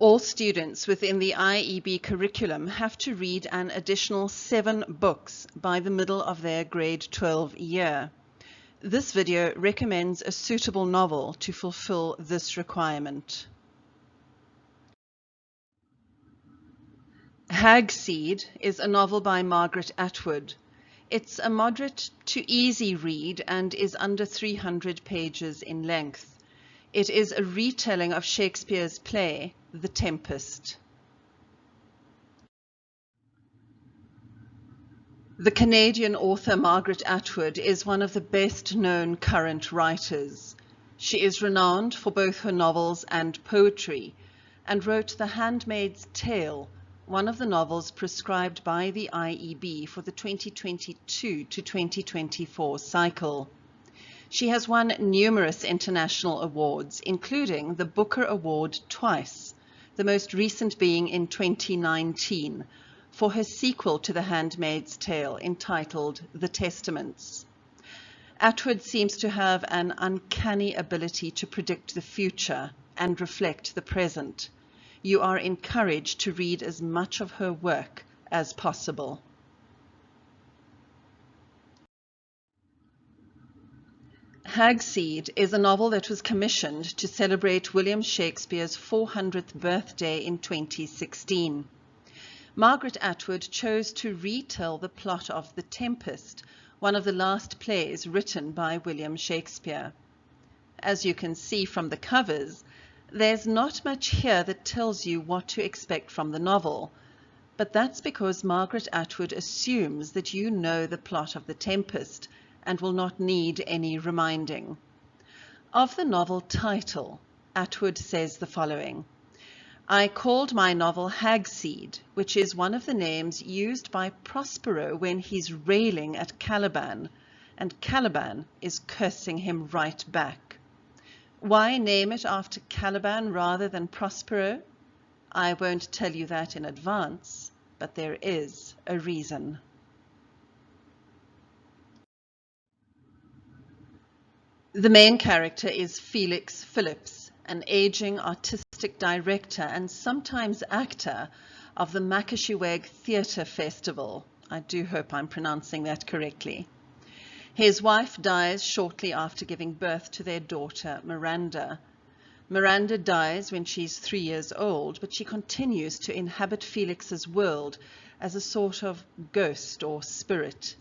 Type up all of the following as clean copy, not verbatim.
All students within the IEB curriculum have to read an additional 7 books by the middle of their grade 12 year. This video recommends a suitable novel to fulfill this requirement. Hag-Seed is a novel by Margaret Atwood. It's a moderate to easy read and is under 300 pages in length. It is a retelling of Shakespeare's play, The Tempest. The Canadian author Margaret Atwood is one of the best-known current writers. She is renowned for both her novels and poetry, and wrote The Handmaid's Tale, one of the novels prescribed by the IEB for the 2022 to 2024 cycle. She has won numerous international awards, including the Booker Award twice, the most recent being in 2019, for her sequel to The Handmaid's Tale entitled The Testaments. Atwood seems to have an uncanny ability to predict the future and reflect the present. You are encouraged to read as much of her work as possible. Hag-Seed is a novel that was commissioned to celebrate William Shakespeare's 400th birthday in 2016. Margaret Atwood chose to retell the plot of The Tempest, one of the last plays written by William Shakespeare. As you can see from the covers, there's not much here that tells you what to expect from the novel, but that's because Margaret Atwood assumes that you know the plot of The Tempest and will not need any reminding. Of the novel title, Atwood says the following: I called my novel Hag-Seed, which is one of the names used by Prospero when he's railing at Caliban, and Caliban is cursing him right back. Why name it after Caliban rather than Prospero? I won't tell you that in advance, but there is a reason. The main character is Felix Phillips, an aging artistic director and sometimes actor of the Makashiweg Theatre Festival. I do hope I'm pronouncing that correctly. His wife dies shortly after giving birth to their daughter, Miranda. Miranda dies when she's 3 years old, but she continues to inhabit Felix's world as a sort of ghost or spirit.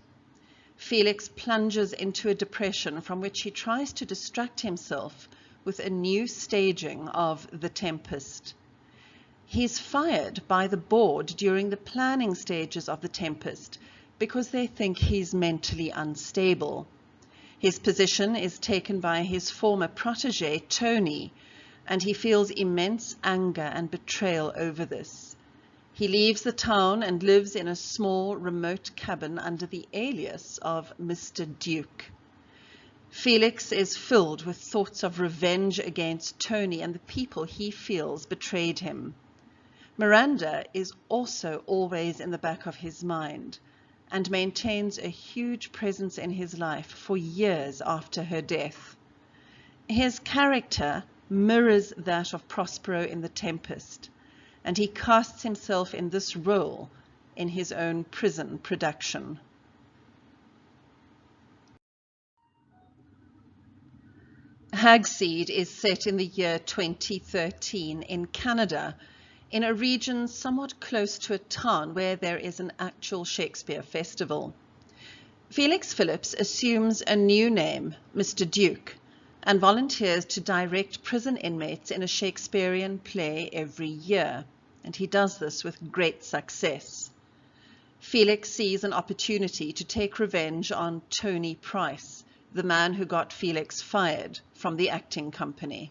Felix plunges into a depression from which he tries to distract himself with a new staging of The Tempest. He's fired by the board during the planning stages of The Tempest because they think he's mentally unstable. His position is taken by his former protege, Tony, and he feels immense anger and betrayal over this. He leaves the town and lives in a small, remote cabin under the alias of Mr. Duke. Felix is filled with thoughts of revenge against Tony and the people he feels betrayed him. Miranda is also always in the back of his mind and maintains a huge presence in his life for years after her death. His character mirrors that of Prospero in The Tempest, and he casts himself in this role in his own prison production. Hag-Seed is set in the year 2013 in Canada, in a region somewhat close to a town where there is an actual Shakespeare festival. Felix Phillips assumes a new name, Mr. Duke, and volunteers to direct prison inmates in a Shakespearean play every year, and he does this with great success. Felix sees an opportunity to take revenge on Tony Price, the man who got Felix fired from the acting company.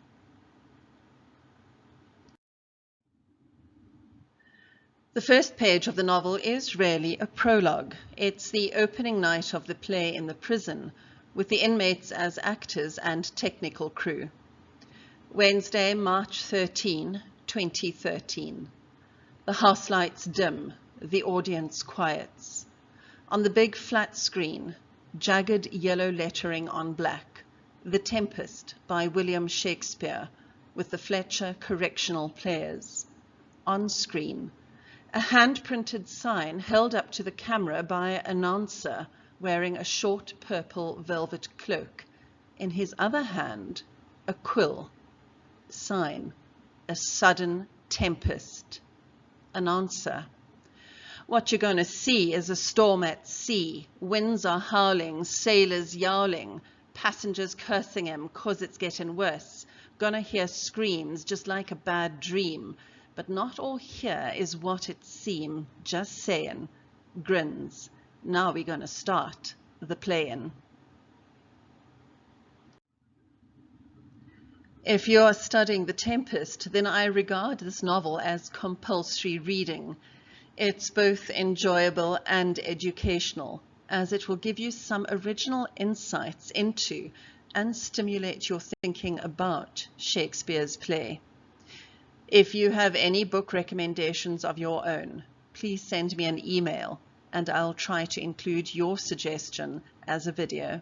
The first page of the novel is really a prologue. It's the opening night of the play in the prison, with the inmates as actors and technical crew. Wednesday, March 13, 2013. The house lights dim, the audience quiets. On the big flat screen, jagged yellow lettering on black, The Tempest by William Shakespeare, with the Fletcher Correctional Players. on screen. A hand-printed sign held up to the camera by an announcer wearing a short purple velvet cloak. In his other hand, a quill. Sign, a sudden tempest. Announcer. What you're going to see is a storm at sea. Winds are howling, sailors yowling, passengers cursing him 'cause it's getting worse. Gonna hear screams just like a bad dream, but not all here is what it seem. Just saying. Grins. Now we're gonna start the playing. If you're studying The Tempest, then I regard this novel as compulsory reading. It's both enjoyable and educational, as it will give you some original insights into and stimulate your thinking about Shakespeare's play. If you have any book recommendations of your own, please send me an email and I'll try to include your suggestion as a video.